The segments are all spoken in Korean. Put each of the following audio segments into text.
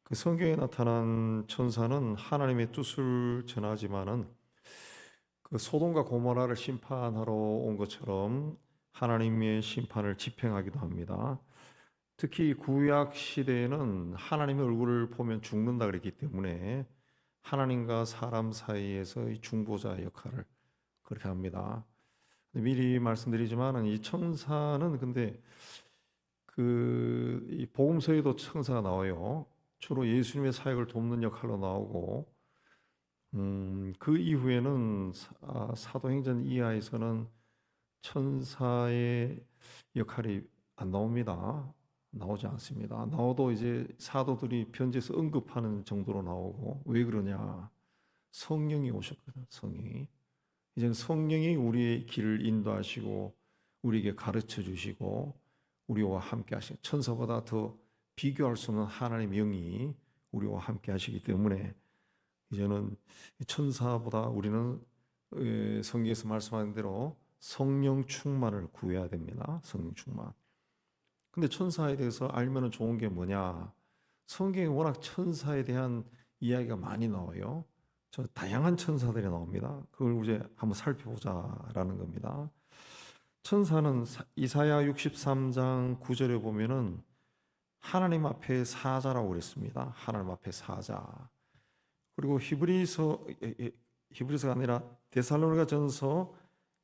그 성경에 나타난 천사는 하나님의 뜻을 전하지만은 그 소돔과 고모라를 심판하러 온 것처럼 하나님의 심판을 집행하기도 합니다. 특히 구약 시대에는 하나님의 얼굴을 보면 죽는다 그랬기 때문에 하나님과 사람 사이에서의 중보자 역할을 그렇게 합니다. 미리 말씀드리지만은 이 천사는 근데 이 복음서에도 천사가 나와요. 주로 예수님의 사역을 돕는 역할로 나오고, 그 이후에는 사도행전 이하에서는 천사의 역할이 안 나옵니다. 나오지 않습니다. 나와도 이제 사도들이 편지에서 언급하는 정도로 나오고, 왜 그러냐? 성령이 오셨거든. 성령이 이제 성령이 우리의 길을 인도하시고 우리에게 가르쳐 주시고 우리와 함께 하시고, 천사보다 더 비교할 수 없는 하나님의 영이 우리와 함께 하시기 때문에 이제는 천사보다 우리는 성경에서 말씀하는 대로 성령 충만을 구해야 됩니다. 성령 충만. 근데 천사에 대해서 알면 좋은 게 뭐냐? 성경에 워낙 천사에 대한 이야기가 많이 나와요. 다양한 천사들이 나옵니다. 그걸 이제 한번 살펴보자라는 겁니다. 천사는 이사야 63장 9절에 보면은 하나님 앞에 사자라고 그랬습니다. 하나님 앞에 사자. 그리고 히브리서가 아니라 데살로니가전서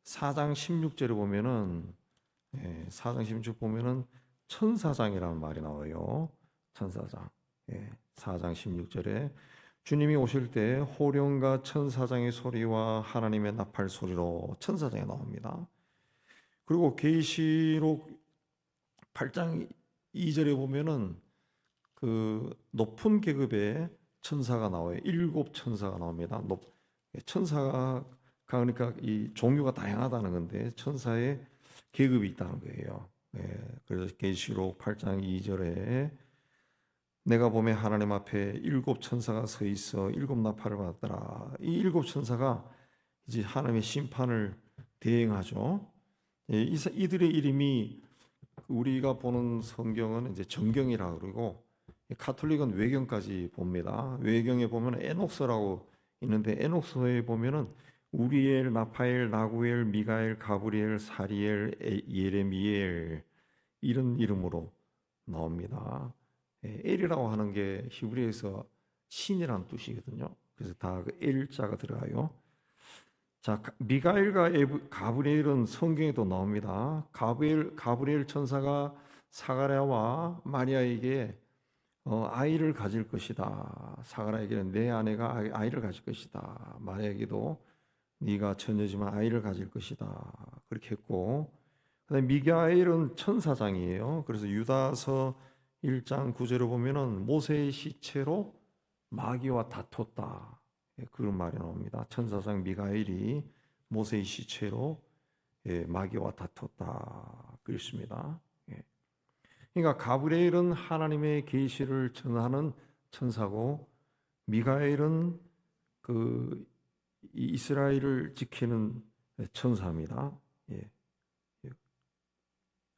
4장 16절에 보면은 4장 16절 보면은 천사장이라는 말이 나와요. 천사장. 4장 16절에 주님이 오실 때 호령과 천사장의 소리와 하나님의 나팔 소리로 천사장이 나옵니다. 그리고 계시록 8장 2절에 보면은 그 높은 계급의 천사가 나와요. 7천사가 나옵니다. 천사가 그러니까 이 종류가 다양하다는 건데 천사의 계급이 있다는 거예요. 그래서 계시록 8장 2절에 내가 보면 하나님 앞에 7천사가 서 있어 7나팔을 받더라. 이 7천사가 이제 하나님의 심판을 대행하죠. 이들의 이름이 우리가 보는 성경은 이제 정경이라 그러고 가톨릭은 외경까지 봅니다. 외경에 보면 에녹서라고 있는데 에녹서에 보면은 우리엘, 나파엘, 나구엘, 미가엘, 가브리엘, 사리엘, 예레미엘 이런 이름으로 나옵니다. 엘이라고 하는 게 히브리어에서 신이라는 뜻이거든요. 그래서 다 그 엘자가 들어가요. 자, 미가엘과 가브리엘은 성경에도 나옵니다. 가브리엘 천사가 사가랴와 마리아에게 아이를 가질 것이다. 사가랴에게는 내 아내가 아이를 가질 것이다. 마리아에게도 네가 처녀지만 아이를 가질 것이다. 그렇게 했고, 그다음에 미가엘은 천사장이에요. 그래서 유다서 1장 9절을 보면은 모세의 시체로 마귀와 다퉜다. 그런 말이 나옵니다. 천사장 미가엘이 모세의 시체로 마귀와 다퉜다. 그렇습니다. 그러니까 가브리엘은 하나님의 계시를 전하는 천사고 미가엘은 그 이스라엘을 지키는 천사입니다.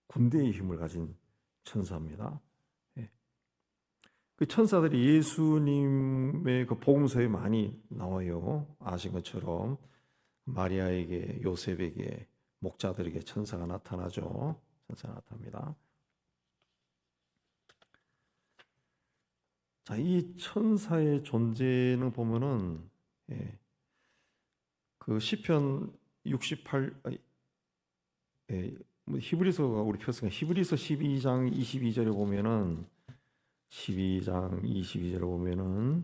군대의 힘을 가진 천사입니다. 그 천사들이 예수님의 그 복음서에 많이 나와요. 아신 것처럼 마리아에게, 요셉에게, 목자들에게 천사가 나타나죠. 천사가 나타납니다. 자, 이 천사의 존재는 보면은 그 시편 68 히브리서가 우리 폈으니까 히브리서 12장 22절에 보면은 12장 22절에 보면은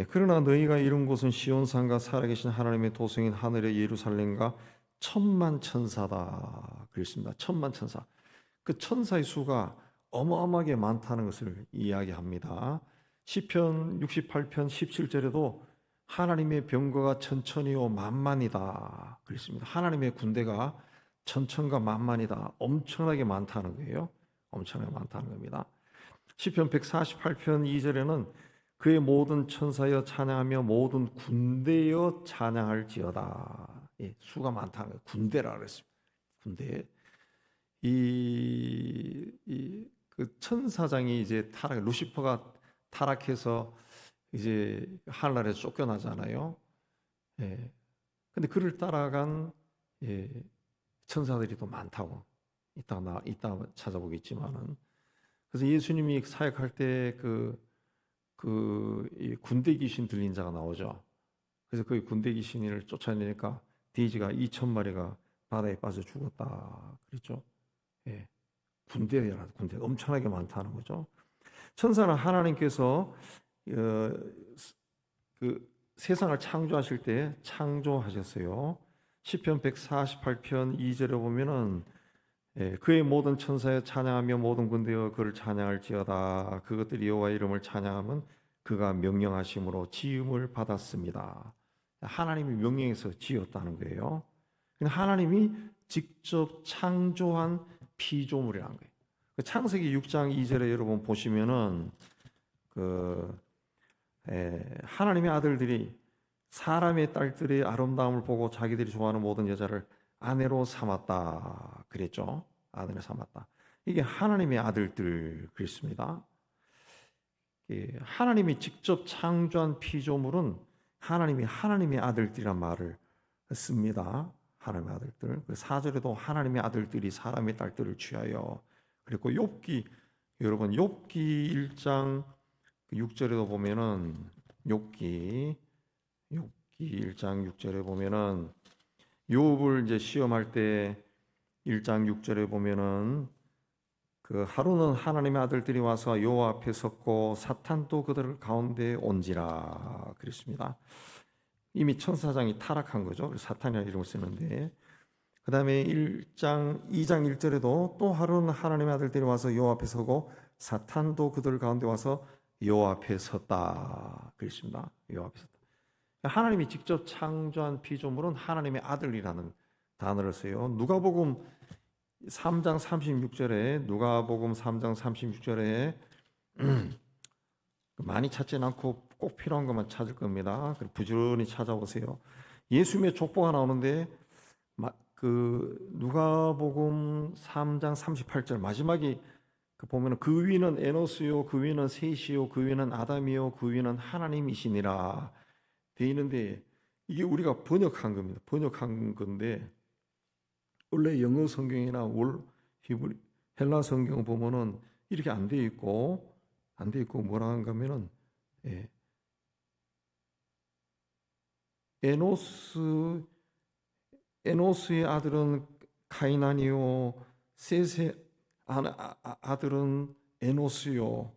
그러나 너희가 이룬 곳은 시온산과 살아계신 하나님의 도성인 하늘의 예루살렘과 천만 천사다. 그랬습니다. 천만 천사. 그 천사의 수가 어마어마하게 많다는 것을 이야기합니다. 시편 68편 17절에도 하나님의 병거가 천천히요 만만이다. 그랬습니다. 하나님의 군대가 천천과 만만이다. 엄청나게 많다는 거예요. 엄청나게 많다는 겁니다. 시편 148편 2절에는 그의 모든 천사여 찬양하며 모든 군대여 찬양할지어다. 수가 많다는 거예요. 군대라 그랬습니다. 군대. 그 천사장이 이제 루시퍼가 타락해서 이제 하늘나라에서 쫓겨나잖아요. 예. 근데 그를 따라간 천사들이 또 많다고 이따 찾아보겠지만은, 그래서 예수님이 사역할 때 이 군대 귀신 들린 자가 나오죠. 그래서 그 군대 귀신을 쫓아내니까 돼지가 2,000마리가 바다에 빠져 죽었다 그랬죠. 예. 군대 엄청나게 많다는 거죠. 천사는 하나님께서 그 세상을 창조하실 때 창조하셨어요. 시편 148편 2절에 보면은 그의 모든 천사여 찬양하며 모든 군대여 그를 찬양할지어다. 그것들이 여호와의 이름을 찬양하면 그가 명령하심으로 지음을 받았습니다. 하나님이 명령해서 지었다는 거예요. 하나님이 직접 창조한 피조물이라는 거예요. 창세기 6장 2절에 여러분 보시면은 하나님의 아들들이 사람의 딸들의 아름다움을 보고 자기들이 좋아하는 모든 여자를 아내로 삼았다 그랬죠. 아내로 삼았다. 이게 하나님의 아들들 그랬습니다. 하나님이 직접 창조한 피조물은 하나님의 아들들이란 말을 씁니다. 하나님의 아들들. 4절에도 하나님의 아들들이 사람의 딸들을 취하여 그리고 여러분 욥기 1장 6절에도 보면은 욥기 1장 6절에 보면은 욥을 이제 시험할 때 1장 6절에 보면은 하루는 하나님의 아들들이 와서 여호와 앞에 섰고 사탄도 그들 가운데 온지라 그랬습니다. 이미 천사장이 타락한 거죠. 사탄이라는 이름을 쓰는데, 그 다음에 2장 1절에도 또 하루는 하나님의 아들들이 와서 여호와 앞에 서고 사탄도 그들 가운데 와서 여호와 앞에 섰다 그랬습니다. 여호와 앞에 섰다. 하나님이 직접 창조한 피조물은 하나님의 아들이라는 단어를 써요. 누가복음 3장 36절에 많이 찾지는 않고 꼭 필요한 것만 찾을 겁니다. 부지런히 찾아보세요. 예수님의 족보가 나오는데 누가복음 3장 38절 마지막에 보면 그 위는 에노스요, 그 위는 셋이요, 그 위는 아담이요, 그 위는 하나님이시니라 돼 있는데, 이게 우리가 번역한 겁니다. 번역한 건데 원래 영어 성경이나 헬라 성경 보면은 이렇게 안 돼 있고 뭐라 한가 하면은 에노스의 아들은 가이난이요, 셋의 아들은 에노스요,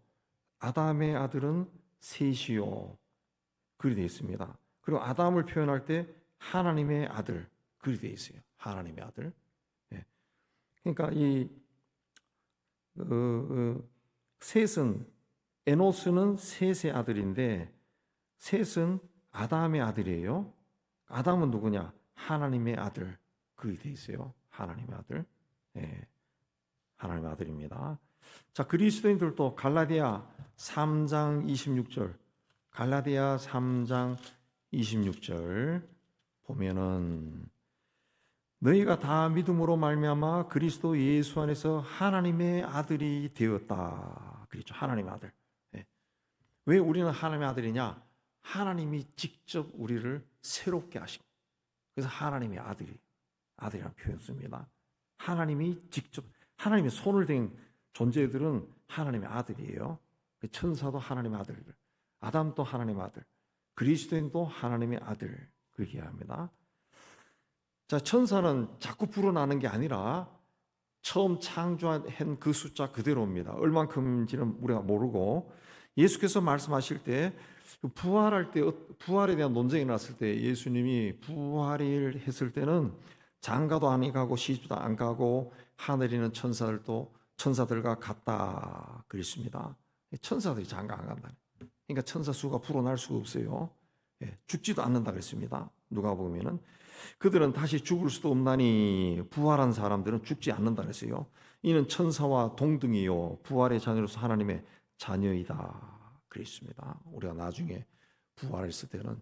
아담의 아들은 셋이요 그리 되어 있습니다. 그리고 아담을 표현할 때 하나님의 아들 그리 되어 있어요. 하나님의 아들. 그러니까 이 셋은 에노스는 셋의 아들인데 셋은 아담의 아들이에요. 아담은 누구냐? 하나님의 아들 그리 되어 있어요. 하나님의 아들. 하나님의 아들입니다. 자, 그리스도인들도 갈라디아 3장 26절 갈라디아 3장 26절 보면은 너희가 다 믿음으로 말미암아 그리스도 예수 안에서 하나님의 아들이 되었다 그랬죠. 하나님의 아들. 왜 우리는 하나님의 아들이냐? 하나님이 직접 우리를 새롭게 하신. 그래서 하나님의 아들이라는 표현 씁니다. 하나님이 직접 하나님의 손을 댄 존재들은 하나님의 아들이에요. 천사도 하나님의 아들들, 아담도 하나님의 아들, 그리스도인도 하나님의 아들 그렇게 합니다. 자, 천사는 자꾸 불어나는 게 아니라 처음 창조한 그 숫자 그대로입니다. 얼만큼인지는 우리가 모르고 예수께서 말씀하실 때 부활할 때 부활에 대한 논쟁이 났을 때 예수님이 부활을 했을 때는 장가도 안 가고 시주도 안 가고 하늘에 있는 천사들과 같다 그랬습니다. 천사들이 장가 안 간다. 그러니까 천사 수가 불어날 수가 없어요. 죽지도 않는다 그랬습니다. 누가 보면은 그들은 다시 죽을 수도 없나니 부활한 사람들은 죽지 않는다 그랬어요. 이는 천사와 동등이요 부활의 자녀로서 하나님의 자녀이다 그랬습니다. 우리가 나중에 부활했을 때는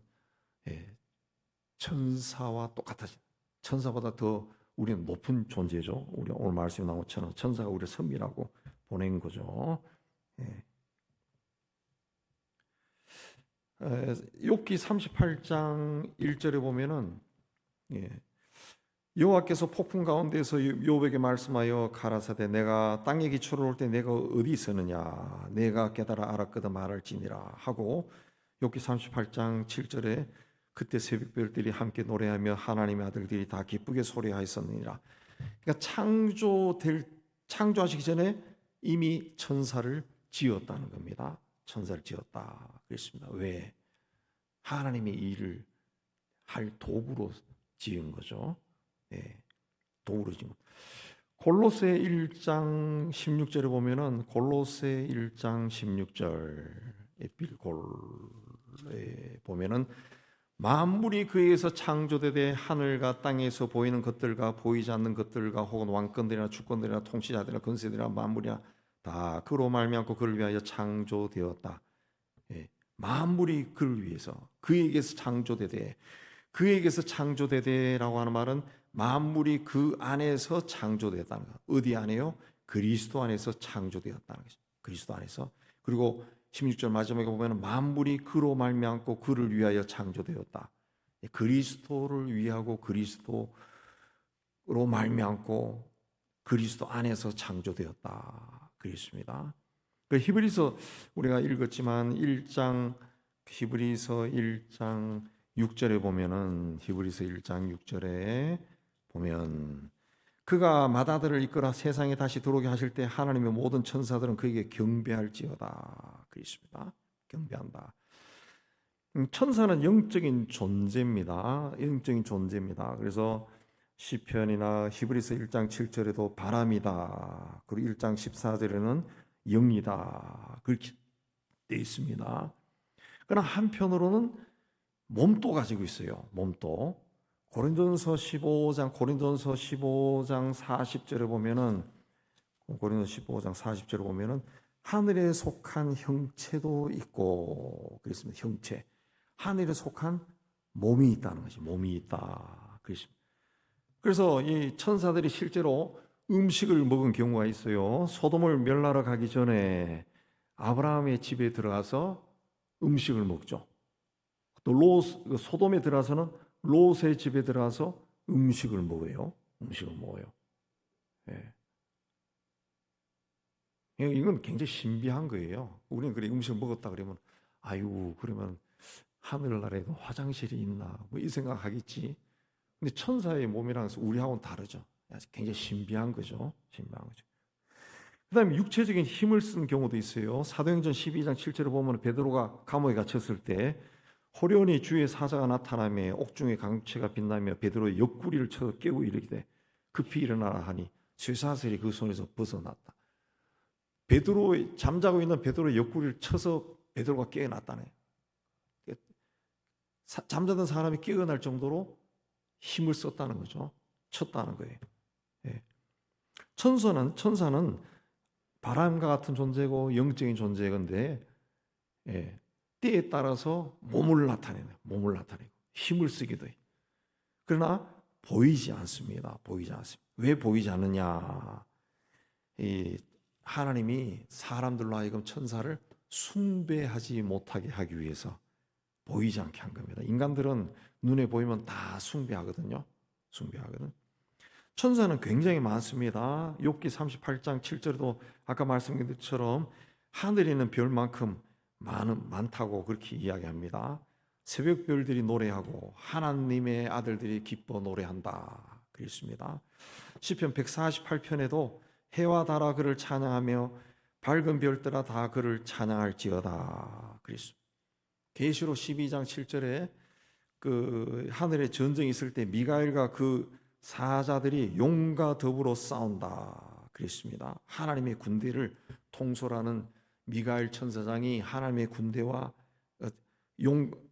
천사와 똑같아진, 천사보다 더 우리는 높은 존재죠. 우리 오늘 말씀에 나온 것처럼 천사가 우리를 선미라고 보낸 거죠. 욥기 38장 1절에 보면은 예, 여호와께서 폭풍 가운데서 욥에게 말씀하여 가라사대 내가 땅에 기초를 올 때 내가 어디 있었느냐 내가 깨달아 알았거든 말할지니라 하고 욥기 38장 7절에 그때 새벽별들이 함께 노래하며 하나님의 아들들이 다 기쁘게 소리하였었느니라. 그러니까 창조하시기 전에 이미 천사를 지었다는 겁니다. 천사를 지었다 그랬습니다. 왜? 하나님의 일을 할 도구로 지은 거죠. 예, 도구로 지은 거. 골로새 1장 16절에 보면은 골로새 1장 16절 에필골에 보면은 만물이 그에서 창조되되 하늘과 땅에서 보이는 것들과 보이지 않는 것들과 혹은 왕권들이나 주권들이나 통치자들이나 권세들이나 만물이나 다 그로 말미암고 그를 위하여 창조되었다. 예, 만물이 그를 위해서 그에게서 창조되되라고 하는 말은 만물이 그 안에서 창조되었다는 것. 어디 안에요? 그리스도 안에서 창조되었다는 것이죠. 그리스도 안에서. 그리고 16절 마지막에 보면 만물이 그로 말미암고 그를 위하여 창조되었다. 그리스도를 위하고 그리스도로 말미암고 그리스도 안에서 창조되었다. 그랬습니다. 히브리서 우리가 읽었지만 히브리서 1장 6절에 보면은 히브리서 1장 6절에 보면 그가 맏아들을 이끌어 세상에 다시 들어오게 하실 때 하나님의 모든 천사들은 그에게 경배할지어다. 그랬습니다. 경배한다. 천사는 영적인 존재입니다. 영적인 존재입니다. 그래서 시편이나 히브리서 1장 7절에도 바람이다. 그리고 1장 14절에는 영이다. 그렇게 되어 있습니다. 그러나 한편으로는 몸도 가지고 있어요. 몸도. 고린도전서 15장 40절에 보면은 하늘에 속한 형체도 있고 그랬습니다. 형체. 하늘에 속한 몸이 있다는 것이 몸이 있다. 그랬습니다. 그래서 이 천사들이 실제로 음식을 먹은 경우가 있어요. 소돔을 멸하러 가기 전에 아브라함의 집에 들어가서 음식을 먹죠. 또 소돔에 들어가서는 롯의 집에 들어가서 음식을 먹어요. 예. 이건 굉장히 신비한 거예요. 우리는 그래 음식을 먹었다 그러면 아유 그러면 하늘나라에도 화장실이 있나 뭐 이 생각하겠지. 근데 천사의 몸이라는 것은 우리하고는 다르죠. 굉장히 신비한 거죠. 그다음에 육체적인 힘을 쓰는 경우도 있어요. 사도행전 12장 7절을 보면 베드로가 감옥에 갇혔을 때 호련히 주의 사자가 나타나며 옥중의 강체가 빛나며 베드로의 옆구리를 쳐서 깨고 이르기되 급히 일어나라 하니 쇠사슬이 그 손에서 벗어났다. 잠자고 있는 베드로의 옆구리를 쳐서 베드로가 깨어났다네. 잠자던 사람이 깨어날 정도로 힘을 썼다는 거죠. 쳤다는 거예요. 예. 천사는 바람과 같은 존재고 영적인 존재인데 예. 때에 따라서 몸을 나타내고 힘을 쓰기도 해요. 그러나 보이지 않습니다. 왜 보이지 않느냐? 하나님이 사람들로 하여금 천사를 숭배하지 못하게 하기 위해서 보이지 않게 한 겁니다. 인간들은 눈에 보이면 다 숭배하거든요. 천사는 굉장히 많습니다. 욥기 38장 7절에도 아까 말씀드린 것처럼 하늘에 있는 별만큼 많다고 그렇게 이야기합니다. 새벽 별들이 노래하고 하나님의 아들들이 기뻐 노래한다 그랬습니다. 시편 148편에도 해와 달아 그를 찬양하며 밝은 별들아 다 그를 찬양할지어다 그랬습니다. 계시록 12장 7절에 그 하늘에 전쟁이 있을 때 미가엘과 그 사자들이 용과 더불어 싸운다 그랬습니다. 하나님의 군대를 통솔하는 미가엘 천사장이 하나님의 군대와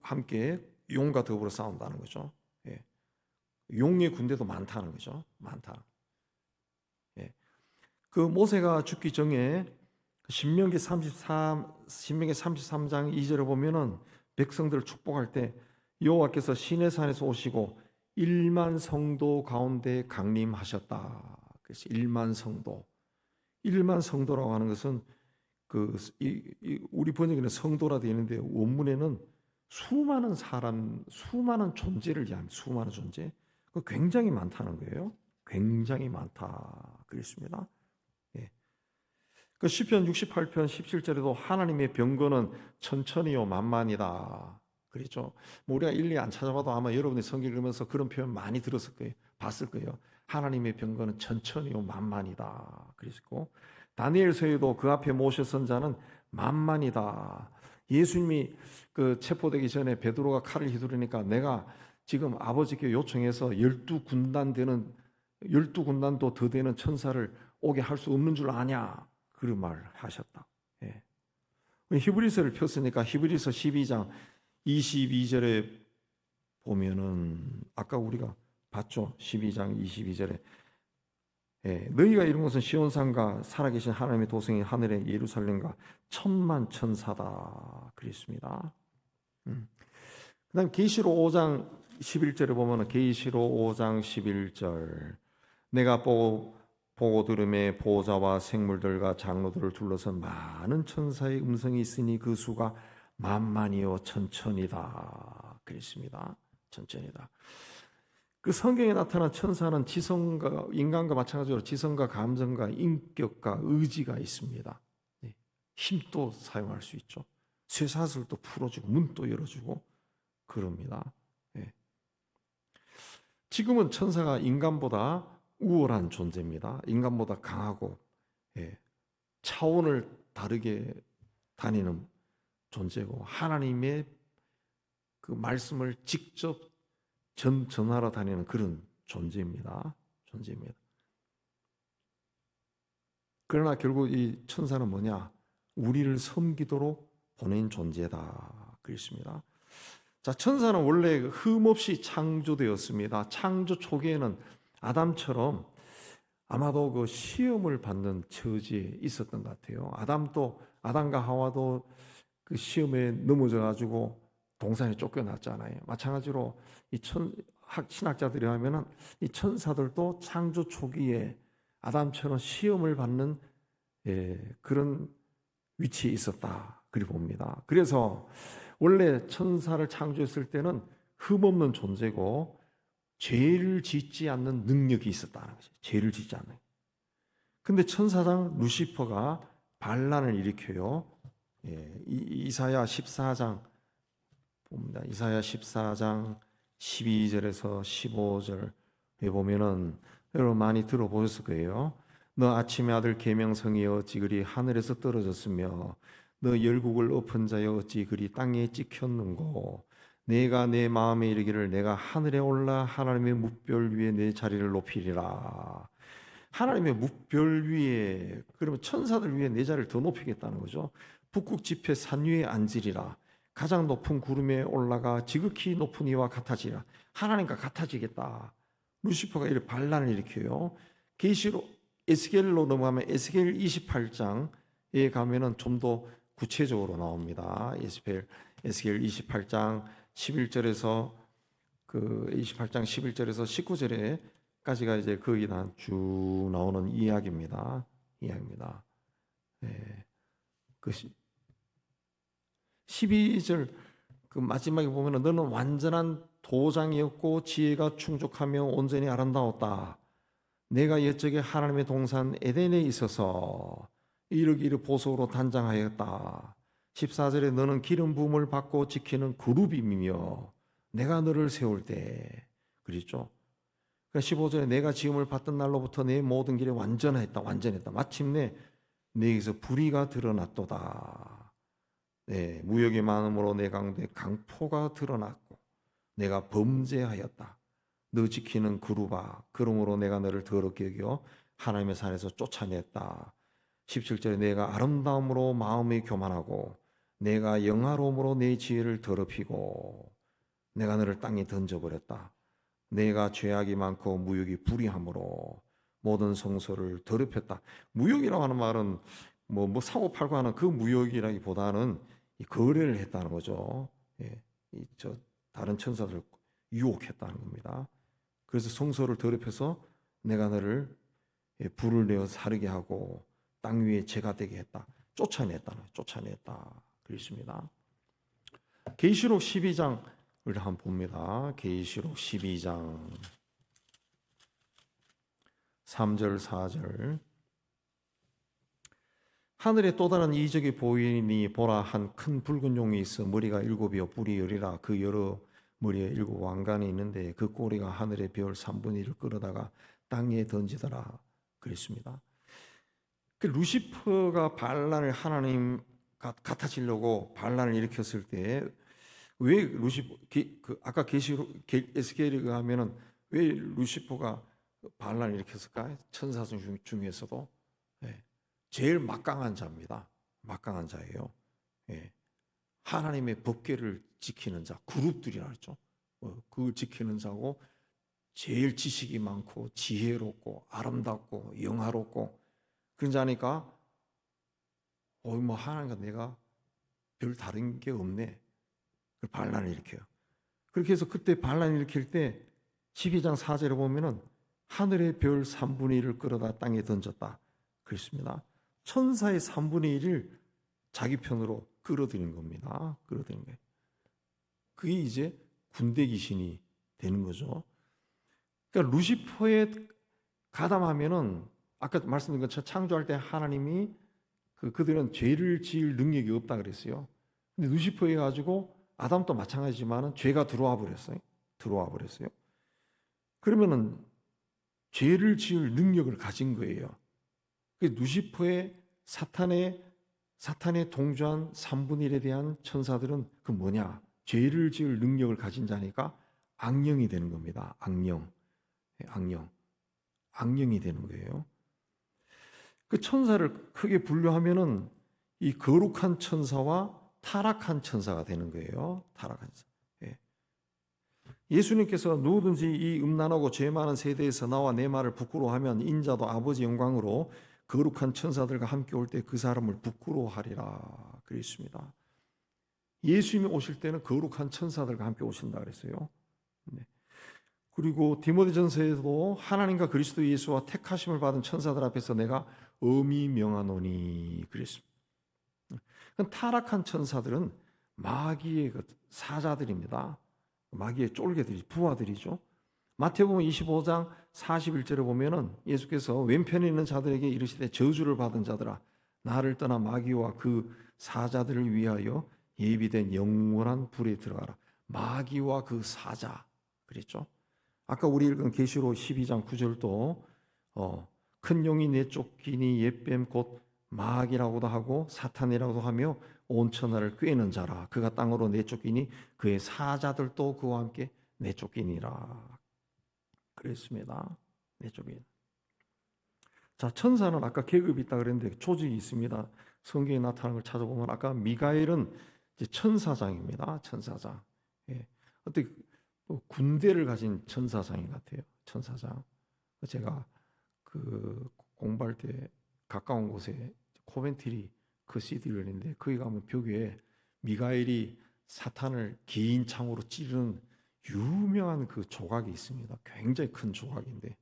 함께 용과 더불어 싸운다는 거죠. 예. 용의 군대도 많다는 거죠. 예. 그 모세가 죽기 전에 신명기 33장 2절을 보면은 백성들을 축복할 때 여호와께서 시내산에서 오시고 1만 성도 가운데 강림하셨다. 그래서 1만 성도라고 하는 것은 우리 번역에는 성도라 되어 있는데 원문에는 수많은 사람, 수많은 존재를 얘기하는 수많은 존재. 그 굉장히 많다는 거예요. 굉장히 많다 그랬습니다. 예. 그 시편 68편 17절에도 하나님의 병거는 천천히요 만만이다. 그랬죠. 뭐 우리가 일일이 안 찾아봐도 아마 여러분이 성경 읽으면서 그런 표현 많이 들었을 거예요. 봤을 거예요. 하나님의 병거는 천천히요 만만이다. 그랬고 다니엘서에도 그 앞에 모셔선 자는 만만이다. 예수님이 그 체포되기 전에 베드로가 칼을 휘두르니까 내가 지금 아버지께 요청해서 12군단도 더 되는 천사를 오게 할 수 없는 줄 아냐? 그런 말을 하셨다. 예. 히브리서를 폈으니까 히브리서 12장 22절에 보면은 아까 우리가 봤죠? 12장 22절에 너희가 이룬 것은 시온산과 살아계신 하나님의 도성인 하늘의 예루살렘과 천만 천사다 그랬습니다. 그다음 계시록 5장 11절에 보면은 계시록 5장 11절 내가 보고 들음에 보호자와 생물들과 장로들을 둘러서 많은 천사의 음성이 있으니 그 수가 만만이요 천천이다 그랬습니다. 천천이다. 그 성경에 나타난 천사는 지성과 인간과 마찬가지로 지성과 감정과 인격과 의지가 있습니다. 힘도 사용할 수 있죠. 쇠사슬도 풀어주고 문도 열어주고 그럽니다. 지금은 천사가 인간보다 우월한 존재입니다. 인간보다 강하고 차원을 다르게 다니는 존재고 하나님의 그 말씀을 직접 전하러 다니는 그런 존재입니다. 그러나 결국 이 천사는 뭐냐? 우리를 섬기도록 보낸 존재다. 그랬습니다. 자, 천사는 원래 흠없이 창조되었습니다. 창조 초기에는 아담처럼 아마도 그 시험을 받는 처지에 있었던 것 같아요. 아담과 하와도 그 시험에 넘어져 가지고 동산에 쫓겨났잖아요. 마찬가지로 신학자들이 하면은 이 천사들도 창조 초기에 아담처럼 시험을 받는 그런 위치에 있었다. 그리 봅니다. 그래서 원래 천사를 창조했을 때는 흠없는 존재고 죄를 짓지 않는 능력이 있었다는 거죠. 죄를 짓지 않는. 근데 천사장 루시퍼가 반란을 일으켜요. 이사야 14장 봅니다. 이사야 14장 12절에서 15절에 보면은 여러분 많이 들어보셨을 거예요. 너 아침의 아들 계명성이여 어찌 그리 하늘에서 떨어졌으며 너 열국을 엎은 자여 어찌 그리 땅에 찍혔는고 내가 내 마음에 이르기를 내가 하늘에 올라 하나님의 뭇별 위에 내 자리를 높이리라. 하나님의 뭇별 위에, 그러면 천사들 위에 내 자리를 더 높이겠다는 거죠. 북극 지폐 산 위에 앉으리라. 가장 높은 구름에 올라가 지극히 높은 이와 같아지라. 하나님과 같아지겠다. 루시퍼가 이렇게 반란을 일으켜요. 계시록 에스겔로 넘어가면 에스겔 28장에 가면은 좀 더 구체적으로 나옵니다. 에스겔 28장 11절에서 그 28장 11절에서 19절에까지가 이제 거의 다 쭉 나오는 이야기입니다. 그 12절 그 마지막에 보면은 너는 완전한 도장이었고 지혜가 충족하며 온전히 아름다웠다. 내가 옛적에 하나님의 동산 에덴에 있어서 이르기를 보석으로 단장하였다. 14절에 너는 기름 부음을 받고 지키는 그룹임이며 내가 너를 세울 때 그랬죠. 15절에 내가 지음을 받던 날로부터 내 모든 길에 완전했다. 마침내 내게서 불의가 드러났도다. 무역이 많음으로 내 가운데 강포가 드러났고 내가 범죄하였다. 너 지키는 그룹아 그러므로 내가 너를 더럽게 여겨 하나님의 산에서 쫓아냈다. 17절에 내가 아름다움으로 마음이 교만하고 내가 영화로움으로 내 지혜를 더럽히고 내가 너를 땅에 던져버렸다. 내가 죄악이 많고 무욕이 불의함으로 모든 성소를 더럽혔다. 무욕이라고 하는 말은 뭐 사고 팔고 하는 그 무욕이라기보다는 거래를 했다는 거죠. 다른 천사들 유혹했다는 겁니다. 그래서 성소를 더럽혀서 내가 너를 불을 내어 사르게 하고 땅 위에 재가 되게 했다. 쫓아냈다. 그렇습니다. 계시록 12장을 한번 봅니다. 계시록 12장 3절 4절. 하늘에 또 다른 이적이 보이니 보라, 한 큰 붉은 용이 있어 머리가 7이요 뿔이 10이라. 그 여러 머리에 7 왕관이 있는데 그 꼬리가 하늘의 별 3분의 1을 끌어다가 땅에 던지더라 그랬습니다. 그 루시퍼가 반란을 하나님 같아지려고 반란을 일으켰을 때 왜 루시퍼 아까 계시록 에스겔에 가면은 왜 루시퍼가 반란을 일으켰을까? 천사 중에서도 제일 막강한 자입니다. 막강한 자예요. 하나님의 법궤를 지키는 자, 그룹들이라 그랬죠. 그걸 지키는 자고 제일 지식이 많고 지혜롭고 아름답고 영화롭고 그런 자니까 뭐 하나님과 내가 별 다른 게 없네. 반란을 일으켜요. 그렇게 해서 그때 반란을 일으킬 때 12장 4절에 보면은 하늘의 별 3분의 1을 끌어다 땅에 던졌다 그랬습니다. 천사의 3분의 1을 자기 편으로 끌어들인 겁니다. 끌어들인 거예요. 그게 이제 군대 귀신이 되는 거죠. 그러니까 루시퍼에 가담하면은 아까 말씀드린 것처럼 창조할 때 하나님이 그들은 죄를 지을 능력이 없다 그랬어요. 근데 루시퍼에 가지고 아담도 마찬가지지만은 죄가 들어와 버렸어요. 그러면은 죄를 지을 능력을 가진 거예요. 루시퍼의 사탄의 동조한 3분의 1에 대한 천사들은 그 뭐냐? 죄를 지을 능력을 가진 자니까 악령이 되는 겁니다. 악령이 되는 거예요. 그 천사를 크게 분류하면은 이 거룩한 천사와 타락한 천사가 되는 거예요. 타락한 천사. 예수님께서 누구든지 이 음란하고 죄 많은 세대에서 나와 내 말을 부끄러워하면 인자도 아버지 영광으로 거룩한 천사들과 함께 올 때 그 사람을 부끄러워하리라 그랬습니다. 예수님이 오실 때는 거룩한 천사들과 함께 오신다 그랬어요. 그리고 디모데전서에도 하나님과 그리스도 예수와 택하심을 받은 천사들 앞에서 내가 엄히 명하노니 그랬습니다. 타락한 천사들은 마귀의 사자들입니다. 마귀의 쫄개들이 부하들이죠. 마태복음 25장 41절에 보면은 예수께서 왼편에 있는 자들에게 이르시되 저주를 받은 자들아 나를 떠나 마귀와 그 사자들을 위하여 예비된 영원한 불에 들어가라. 마귀와 그 사자 그랬죠. 아까 우리 읽은 계시록 12장 9절도 큰 용이 내쫓기니 옛뱀 곧 마귀라고도 하고 사탄이라고도 하며 온 천하를 꿰는 자라. 그가 땅으로 내쫓기니 그의 사자들도 그와 함께 내쫓기니라. 그랬습니다. 내쫓기니. 자, 천사는 아까 계급이 있다 그랬는데 조직이 있습니다. 성경에 나타나는 걸 찾아보면 아까 미가엘은 이제 천사장입니다. 천사장. 어떻게 군대를 가진 천사장인 것 같아요. 천사장. 제가 공부할 때 가까운 곳에 코벤트리 그 CD를 했는데 거기 가면 벽에 미가엘이 사탄을 긴 창으로 찌르는 유명한 그 조각이 있습니다. 굉장히 큰 조각인데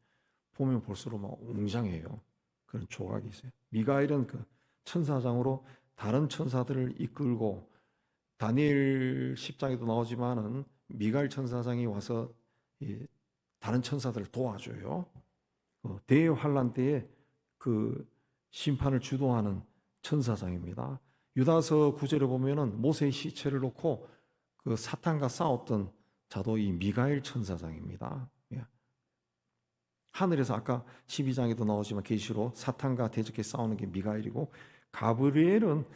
보면 볼수록 막 웅장해요. 그런 조각이 있어요. 미가엘은 그 천사장으로 다른 천사들을 이끌고 다니엘 10장에도 나오지만은 미가엘 천사장이 와서 다른 천사들을 도와줘요. 대환란 때에 그 심판을 주도하는 천사장입니다. 유다서 9절에 보면은 모세의 시체를 놓고 그 사탄과 싸웠던 자도 이 미가엘 천사장입니다. 하늘에서 아까 12장에도 나오지만 계시로 사탄과 대적해 싸우는 게 미가엘이고 가브리엘은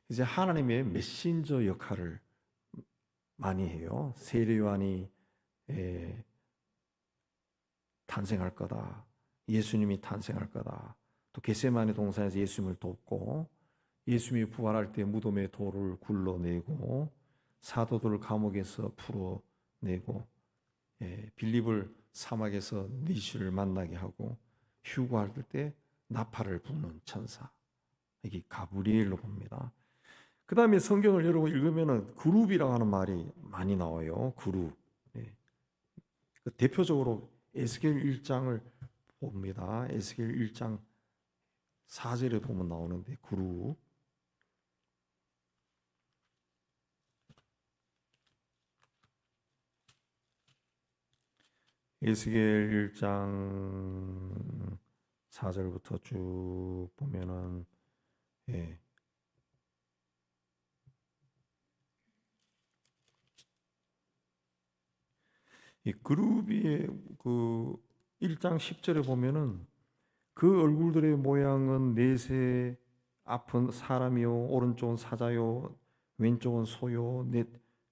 이제 하나님의 메신저 역할을 많이 해요. 세례 요한이 탄생할 거다. 예수님이 탄생할 거다. 또 겟세마네 동산에서 예수님을 돕고 예수님이 부활할 때 무덤의 돌을 굴러내고 사도들을 감옥에서 풀어내고 빌립을 사막에서 니시를 만나게 하고 휴거할 때 나팔을 부는 천사. 이게 가브리엘로 봅니다. 그 다음에 성경을 여러분 읽으면 그룹이라고 하는 말이 많이 나와요. 그룹. 대표적으로 에스겔 1장을 봅니다. 에스겔 1장 4절에 보면 나오는데 그룹. 에스겔 1장 4절부터 쭉 보면은 예. 이 그룹이 그 1장 10절에 보면은 그 얼굴들의 모양은 내세 앞은 사람이요 오른쪽은 사자요 왼쪽은 소요 내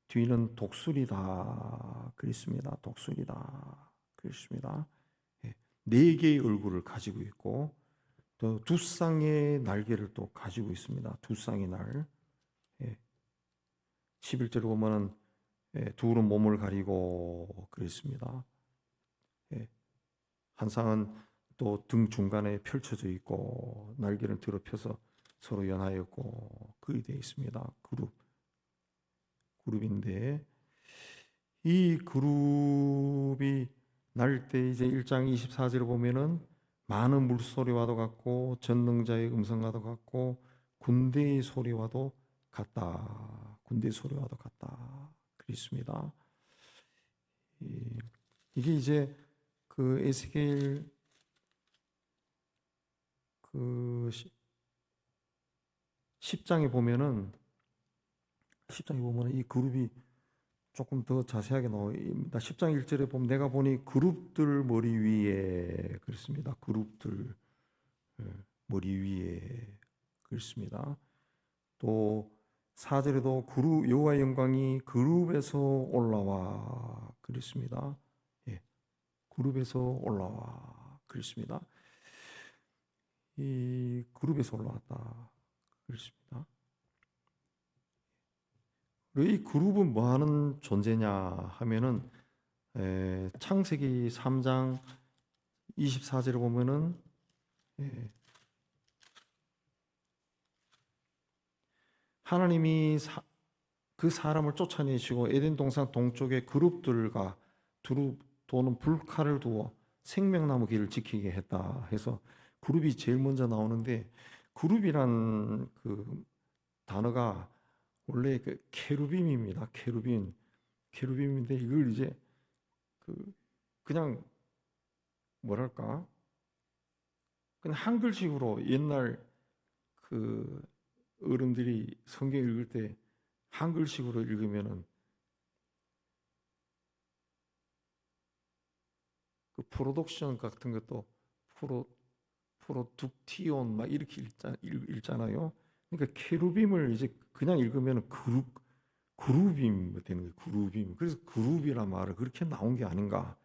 뒤는 독수리다 그랬습니다. 독수리다 그랬습니다. 예. 네 개의 얼굴을 가지고 있고 또 두 쌍의 날개를 또 가지고 있습니다. 두 쌍의 날. 예. 11절에 보면은 예, 둘은 몸을 가리고 그랬습니다. 예. 한 쌍은 또 등 중간에 펼쳐져 있고 날개를 더럽혀서 서로 연하였고 그리 되어 있습니다. 그룹인데 이 그룹이 날 때 이제 1장 24절을 보면은 많은 물소리와도 같고 전능자의 음성과도 같고 군대의 소리와도 같다. 군대의 소리와도 같다. 그랬습니다. 이게 이제 그 에스겔 그 10장에 보면은 이 그룹이 조금 더 자세하게 나옵니다. 10장 1절에 보면 내가 보니 그룹들 머리 위에 그랬습니다. 그룹들 머리 위에 그랬습니다. 또 4절에도 그룹 여호와의 영광이 그룹에서 올라와 그랬습니다. 예, 그룹에서 올라와 그랬습니다. 이 그룹에서 올라왔다 그랬습니다. 이 그룹은 뭐 하는 존재냐 하면은 창세기 3장 24절에 보면은 하나님이 그 사람을 쫓아내시고 에덴 동산 동쪽에 그룹들과 두루 도는 불칼을 두어 생명나무 길을 지키게 했다 해서 그룹이 제일 먼저 나오는데 그룹이란 그 단어가 원래 그 케루빔입니다. 케루빔인데 이걸 이제 그냥 뭐랄까 그냥 한글식으로 옛날 그 어른들이 성경 읽을 때 한글식으로 읽으면은 그 프로덕션 같은 것도 프로둑티온 막 이렇게 읽잖아요. 그러니까 케루빔을 이제 그냥 읽으면 그룹임 되는 거예요. 그룹임. 그래서 그룹이란 말을 그렇게 나온 게 아닌가.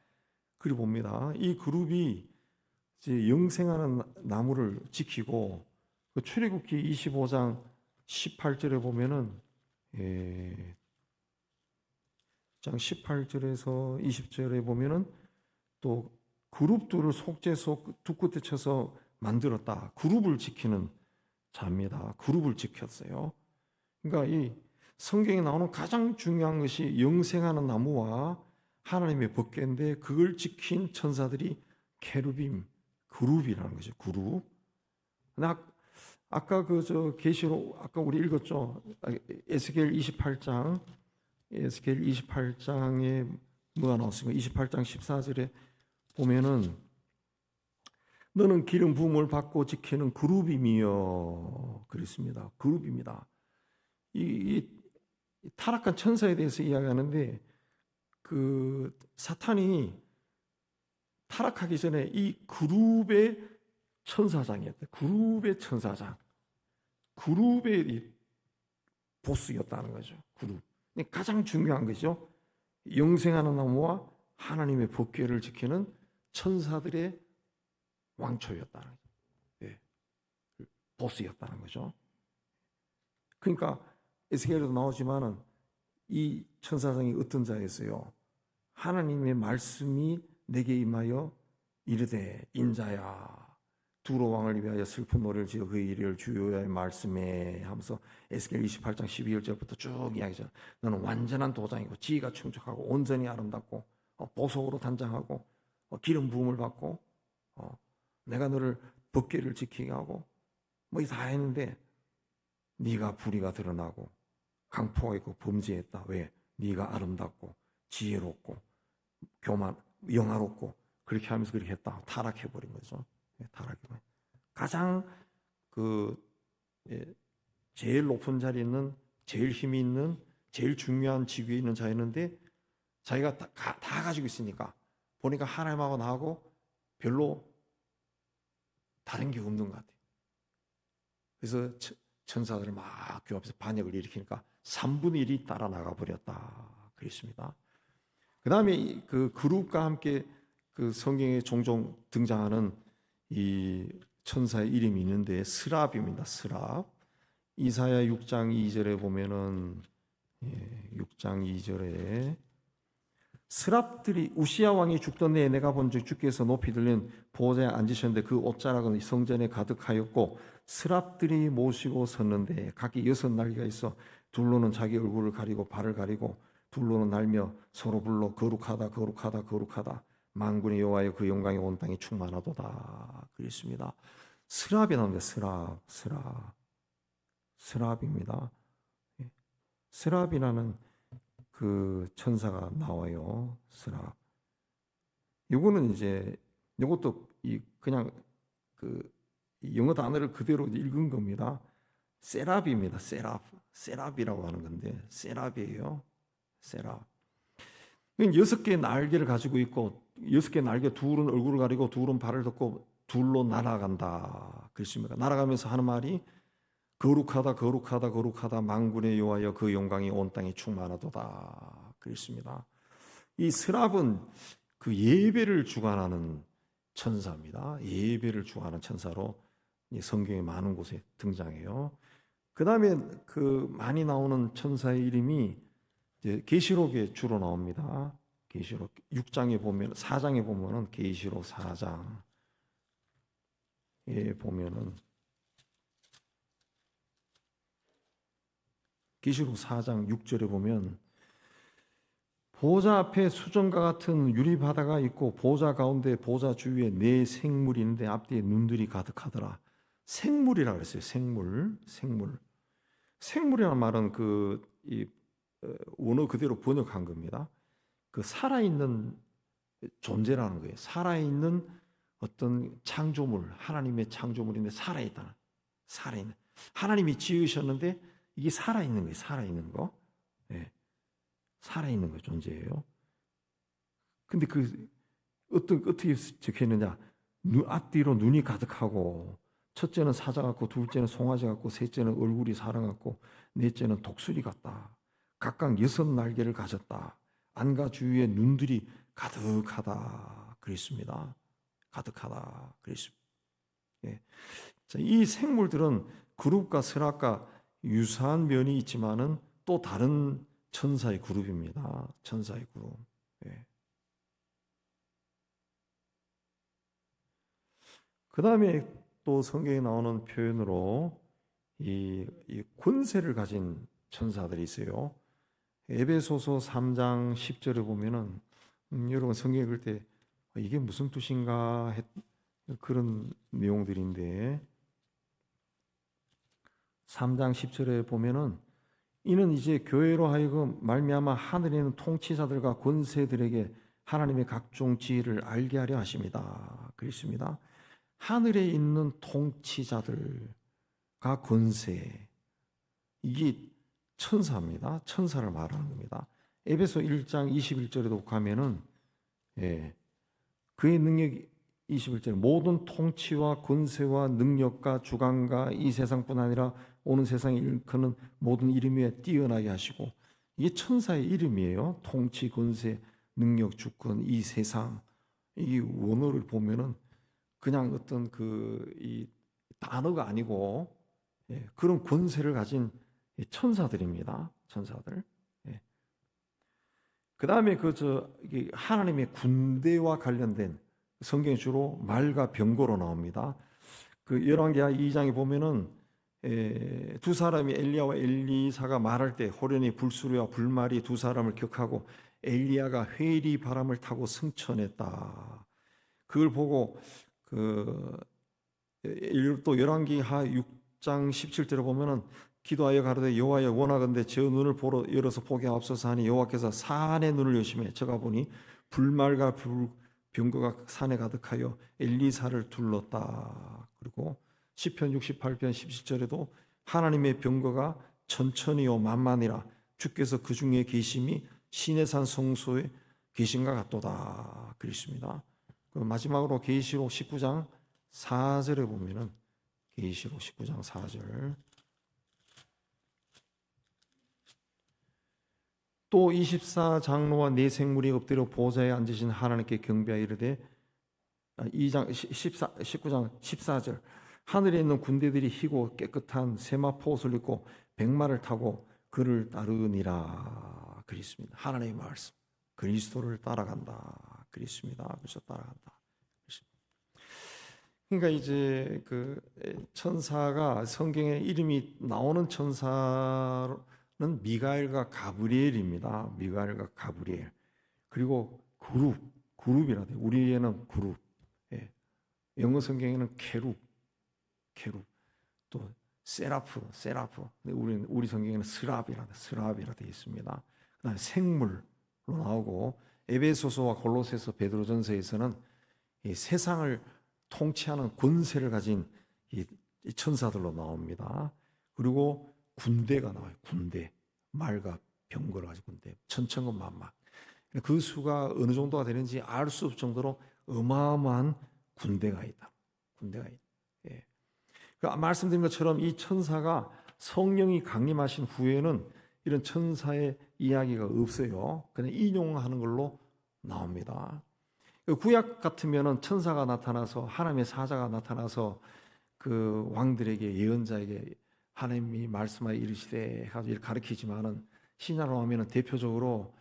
그리 봅니다. 이 그룹이 이제 영생하는 나무를 지키고 그 출애굽기 25장 18절에 보면은 장 18절에서 20절에 보면은 또 그룹들을 속죄 두 끝에 쳐서 만들었다. 그룹을 지키는 자입니다. 그룹을 지켰어요. 그러니까 이 성경에 나오는 가장 중요한 것이 영생하는 나무와 하나님의 법궤인데 그걸 지킨 천사들이 케루빔, 그룹이라는 거죠. 그룹. 아까 계시록 아까 우리 읽었죠. 에스겔 28장에 뭐가 나왔습니까? 28장 14절에 보면은 너는 기름 부음을 받고 지키는 그룹이며 그랬습니다. 그룹입니다. 이 타락한 천사에 대해서 이야기하는데 그 사탄이 타락하기 전에 이 그룹의 천사장이었대. 그룹의 천사장. 그룹의 보스였다는 거죠. 그룹. 가장 중요한 거죠. 영생하는 나무와 하나님의 법궤를 지키는 천사들의 왕초였다는 거죠. 예. 보스였다는 거죠. 그러니까 에스겔에도 나오지만은 이 천사장이 어떤 자였어요? 하나님의 말씀이 내게 임하여 이르되 인자야 두로 왕을 위하여 슬픈 노래를 지어 그의 이를 주여의 말씀에 하면서 에스겔 28장 12절부터 쭉 이야기죠. 너는 완전한 도장이고 지혜가 충족하고 온전히 아름답고 보석으로 단장하고 기름 부음을 받고 내가 너를 법궤를 지키게 하고 뭐 다 했는데 네가 불의가 드러나고 강포가 있고 범죄했다. 왜? 네가 아름답고 지혜롭고 영화롭고 그렇게 하면서 그렇게 했다. 타락해 버린 거죠. 타락해 버린. 가장 그 제일 높은 자리에 있는, 제일 힘이 있는, 제일 중요한 직위에 있는 자였는데 자기가 다 가지고 있으니까 보니까 하나님하고 나하고 별로 다른 게 없는 것 같아요. 그래서 천사들을 막 그 앞에서 반역을 일으키니까 3분의 1이 따라 나가 버렸다 그랬습니다. 그 다음에 그 그룹과 함께 그 성경에 종종 등장하는 이 천사의 이름이 있는데 스랍입니다. 스랍. 이사야 6장 2절에 보면은 6장 2절에 스랍들이 우시야 왕이 죽던 해에 내가 본 즉 주께서 높이 들린 보좌에 앉으셨는데 그 옷자락은 성전에 가득하였고 스랍들이 모시고 섰는데 각기 6날개가 있어 둘로는 자기 얼굴을 가리고 발을 가리고 둘로는 날며 서로 불러 거룩하다 거룩하다 거룩하다 만군의 여호와여 그 영광이 온 땅에 충만하도다 그랬습니다. 스랍이 나옵니다. 스랍입니다. 스랍이라는 그 천사가 나와요. 스랍. 요거는 이제 요것도 그냥 그 영어 단어를 그대로 읽은 겁니다. 세랍입니다. 세랍이라고 하는 건데 세랍이에요. 세랍. 6개의 날개를 가지고 있고 6개의 날개, 둘은 얼굴을 가리고 둘은 발을 덮고 둘로 날아간다. 그렇습니까? 날아가면서 하는 말이 거룩하다 거룩하다 거룩하다 만군의 여호와여 그 영광이 온 땅에 충만하도다 그랬습니다. 이 스랍은 그 예배를 주관하는 천사입니다. 예배를 주관하는 천사로 성경에 많은 곳에 등장해요. 그 다음에 그 많이 나오는 천사의 이름이 계시록에 주로 나옵니다. 계시록 6장에 보면 4장에 보면은 계시록 4장에 보면은 계시록 4장 6절에 보면 보좌 앞에 수정과 같은 유리바다가 있고 보좌 가운데 보좌 주위에 네 생물이 있는데 앞뒤에 눈들이 가득하더라. 생물이라고 그랬어요. 생물이라는 말은 이 원어 그대로 번역한 겁니다. 그 살아있는 존재라는 거예요. 살아있는 어떤 창조물, 하나님의 창조물인데 살아있다는, 하나님이 지으셨는데 이게 살아있는 거예요. 살아있는 거. 살아있는 거 존재예요. 근데 어떻게 적혀 있느냐? 앞뒤로 눈이 가득하고 첫째는 사자 같고 둘째는 송아지 같고 셋째는 얼굴이 사람 같고 넷째는 독수리 같다. 각각 6날개를 가졌다. 안과 주위에 눈들이 가득하다 그랬습니다. 가득하다 그랬습니다. 자, 이 생물들은 그룹과 스랍과 유사한 면이 있지만은 또 다른 천사의 그룹입니다. 천사의 그룹. 그 다음에 또 성경에 나오는 표현으로 이 권세를 가진 천사들이 있어요. 에베소서 3장 10절에 보면은 여러분 성경 읽을 때 이게 무슨 뜻인가 그런 내용들인데 3장 10절에 보면은 이는 이제 교회로 하여금 말미암아 하늘에 있는 통치자들과 권세들에게 하나님의 각종 지혜를 알게 하려 하십니다. 그렇습니다. 하늘에 있는 통치자들과 권세 이게 천사입니다. 천사를 말하는 겁니다. 에베소 1장 21절에도 가면은 그의 능력이 21절 모든 통치와 권세와 능력과 주관과 이 세상뿐 아니라 오는 세상에 일컫는 모든 이름 위에 뛰어나게 하시고 이게 천사의 이름이에요. 통치, 권세, 능력, 주권, 이 세상 이 원어를 보면은 그냥 어떤 이 단어가 아니고 그런 권세를 가진 천사들입니다. 천사들. 그 다음에 하나님의 군대와 관련된 성경이 주로 말과 병거로 나옵니다. 그 열왕기하 2장에 보면은 두 사람이 엘리야와 엘리사가 말할 때 호련히 불수리와 불말이 두 사람을 격하고 엘리야가 회리 바람을 타고 승천했다. 그걸 보고 또 열왕기하 6장 17절에 보면은 기도하여 가로되 여호와여 원하건대 저 눈을 보러 열어서 보게 하옵소서 하니 여호와께서 산의 눈을 여시매 저가 보니 불말과 병거가 산에 가득하여 엘리사를 둘렀다. 그리고 시편 68편 17절에도 하나님의 병거가 천천히요 만만이라 주께서 그 중에 계심이 시내산 성소에 계신가 같도다. 그랬습니다. 마지막으로 계시록 19장 4절에 보면은 계시록 19장 4절 또 24장로와 네 생물이 엎드려 보좌에 앉으신 하나님께 경배하여 이르되 19장 14절 하늘에 있는 군대들이 희고 깨끗한 세마포 옷을 입고 백마를 타고 그를 따르니라. 그랬습니다. 하나님의 말씀 그리스도를 따라간다. 그랬습니다. 그래서 따라간다. 그러니까 이제 그 천사가 성경에 이름이 나오는 천사는 미가엘과 가브리엘입니다. 미가엘과 가브리엘. 그리고 그룹이라 돼요. 우리에는 그룹. 예. 영어 성경에는 케룹. 또 세라프. 우리 성경에는 스랍이라 되어 있습니다. 그다음에 생물로 나오고 에베소서와 골로새서 베드로전서에서는 이 세상을 통치하는 권세를 가진 이 천사들로 나옵니다. 그리고 군대가 나와요. 군대. 말과 병거를 가지고 군대. 천천만만. 그 수가 어느 정도가 되는지 알 수 없을 정도로 어마어마한 군대가 있다. 예. 말씀드린 것처럼 이 천사가 성령이 강림하신 후에는 이런 천사의 이야기가 없어요. 그냥 인용하는 걸로 나옵니다. 구약 같으면은 천사가 나타나서 하나님의 사자가 나타나서 그 왕들에게 예언자에게 하나님이 말씀하여 이르시되 해가지고 가르치지만은 신약으로 하면은 대표적으로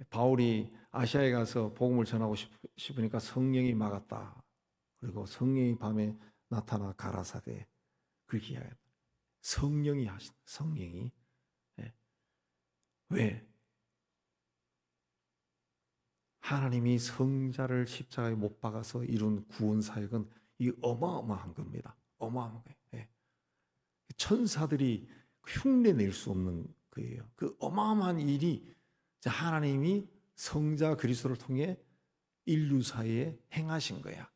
바울이 아시아에 가서 복음을 전하고 싶으니까 성령이 막았다. 그리고 성령이 밤에 나타나 가라사대 그렇게 이야기합니다. 성령이 하신 성령이 왜? 하나님이 성자를 십자가에 못 박아서 이룬 구원 사역은 이 어마어마한 겁니다. 어마어마한 거예요. 예. 천사들이 흉내 낼 수 없는 거예요. 그 어마어마한 일이 하나님이 성자 그리스도를 통해 인류 사이에 행하신 거야.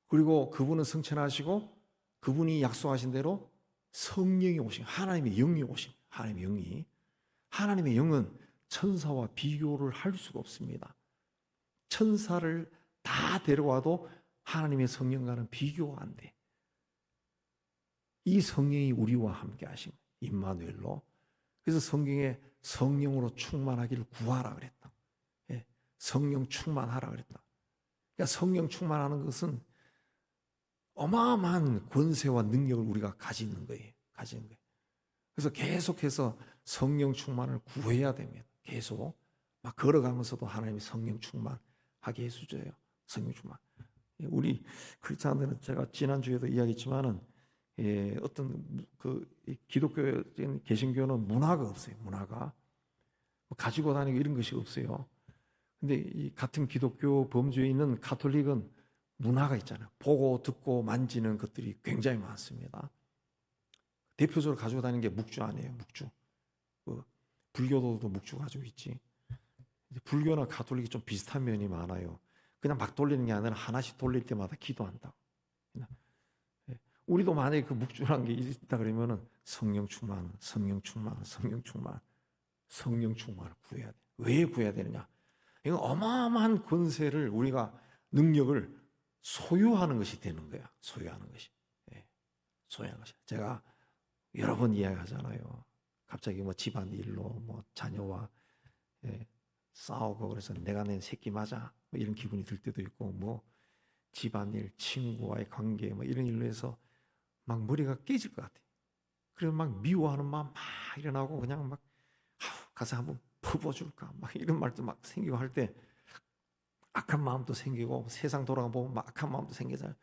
그리고 그분은 성천하시고 그분이 약속하신 대로 성령이 오신 하나님의 영이 오신 하나님의 영은 천사와 비교를 할 수가 없습니다. 천사를 다 데려와도 하나님의 성령과는 비교가 안 돼. 이 성령이 우리와 함께 하신 임마누엘로. 그래서 성경에 성령으로 충만하기를 구하라 그랬다. 예, 성령 충만하라 그랬다. 그러니까 성령 충만하는 것은 어마어마한 권세와 능력을 우리가 가지는 거예요. 그래서 계속해서 성령 충만을 구해야 됩니다. 계속 막 걸어가면서도 하나님의 성령 충만하게 해주세요. 성령 충만. 우리 크리스찬들은 제가 지난주에도 이야기했지만은 어떤 그 기독교적인 개신교는 문화가 없어요. 문화가 가지고 다니고 이런 것이 없어요. 근데 이 같은 기독교 범주에 있는 가톨릭은 문화가 있잖아요. 보고 듣고 만지는 것들이 굉장히 많습니다. 대표적으로 가지고 다니는 게 묵주 아니에요. 묵주. 불교도도 묵주 가지고 있지. 불교나 가톨릭이 좀 비슷한 면이 많아요. 그냥 막 돌리는 게 아니라 하나씩 돌릴 때마다 기도한다. 우리도 만약에 그 묵주라는 게 있다 그러면은 성령 충만을 구해야 돼. 왜 구해야 되느냐? 이건 어마어마한 권세를 우리가 능력을 소유하는 것이 되는 거야. 소유하는 것이. 제가 여러 번 이야기하잖아요. 갑자기 뭐 집안일로 뭐 자녀와 싸우고 그래서 내가 낸 새끼 맞아 뭐 이런 기분이 들 때도 있고 뭐 집안일, 친구와의 관계 뭐 이런 일로 해서 막 머리가 깨질 것 같아. 그래서 막 미워하는 마음 막 일어나고 그냥 막 가서 한번 퍼부어줄까 막 이런 말도 막 생기고 할 때 악한 마음도 생기고 세상 돌아가 보면 막 악한 마음도 생기잖아요.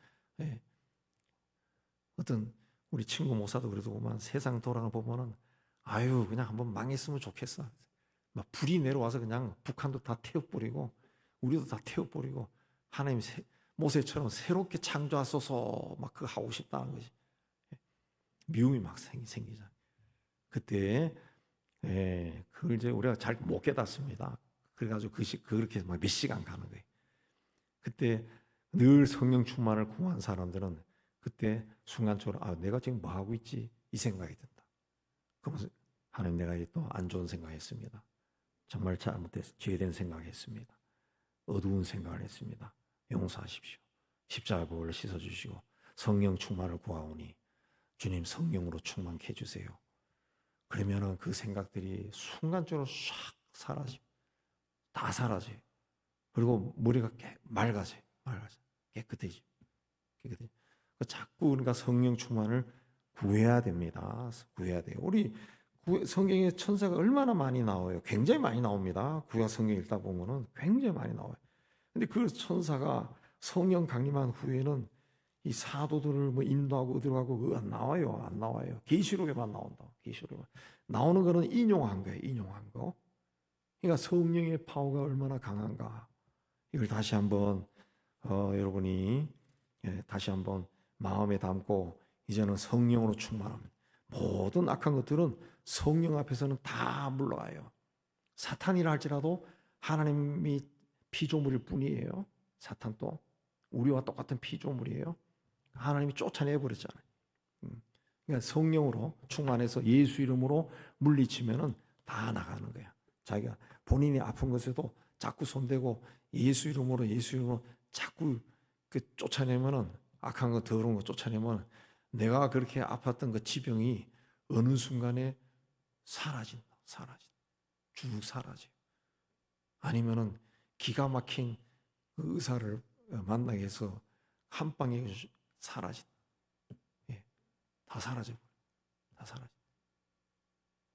어떤 우리 친구 모사도 그래도 보면 세상 돌아가 보면은 아유 그냥 한번 망했으면 좋겠어. 막 불이 내려와서 그냥 북한도 다 태워버리고 우리도 다 태워버리고 하나님 모세처럼 새롭게 창조하소서 막 그거 하고 싶다는 것이 미움이 막 생기잖아요. 그때 그걸 이제 우리가 잘 못 깨닫습니다. 그래가지고 그렇게 막 몇 시간 가는 거예요. 그때 늘 성령 충만을 구한 사람들은 그때 순간적으로 내가 지금 뭐 하고 있지? 이 생각이 든다. 그러면서 하나님, 내가 또 안 좋은 생각했습니다. 정말 잘못해서 죄된 생각했습니다. 어두운 생각을 했습니다. 용서하십시오. 십자가 보혈로 씻어주시고 성령 충만을 구하오니 주님 성령으로 충만케 해주세요. 그러면은 그 생각들이 순간적으로 싹 사라져. 다 사라져요. 그리고 머리가 맑아져. 깨끗해져. 자꾸 우리가 성령 충만을 구해야 됩니다. 구해야 돼요. 우리 성경에 천사가 얼마나 많이 나와요. 굉장히 많이 나옵니다. 구약 성경 읽다 보면은 굉장히 많이 나와요. 근데 그 천사가 성령 강림한 후에는 이 사도들을 뭐 인도하고 어디로 안 나와요. 안 나와요. 계시록에만 나온다. 계시록에 나오는 거는 인용한 거예요. 인용한 거. 그러니까 성령의 파워가 얼마나 강한가. 이걸 다시 한번 여러분이 다시 한번 마음에 담고 이제는 성령으로 충만합니다. 모든 악한 것들은 성령 앞에서는 다 물러가요. 사탄이라 할지라도 하나님이 피조물일 뿐이에요. 사탄도 우리와 똑같은 피조물이에요. 하나님이 쫓아내 버렸잖아요. 그러니까 성령으로 충만해서 예수 이름으로 물리치면은 다 나가는 거야. 자기가 본인이 아픈 것에도 자꾸 손대고 예수 이름으로 자꾸 쫓아내면은 악한 거 더러운 거 쫓아내면 내가 그렇게 아팠던 그 지병이 어느 순간에 사라진다. 쭉 사라져. 아니면은 기가 막힌 그 의사를 만나게 해서 한 방에 사라진다. 다 사라져.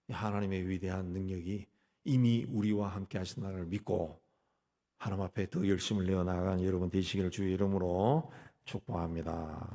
하나님의 위대한 능력이 이미 우리와 함께 하신다는 믿고 하나님 앞에 더 열심을 내어 나가는 여러분 되시기를 주의 이름으로 축복합니다.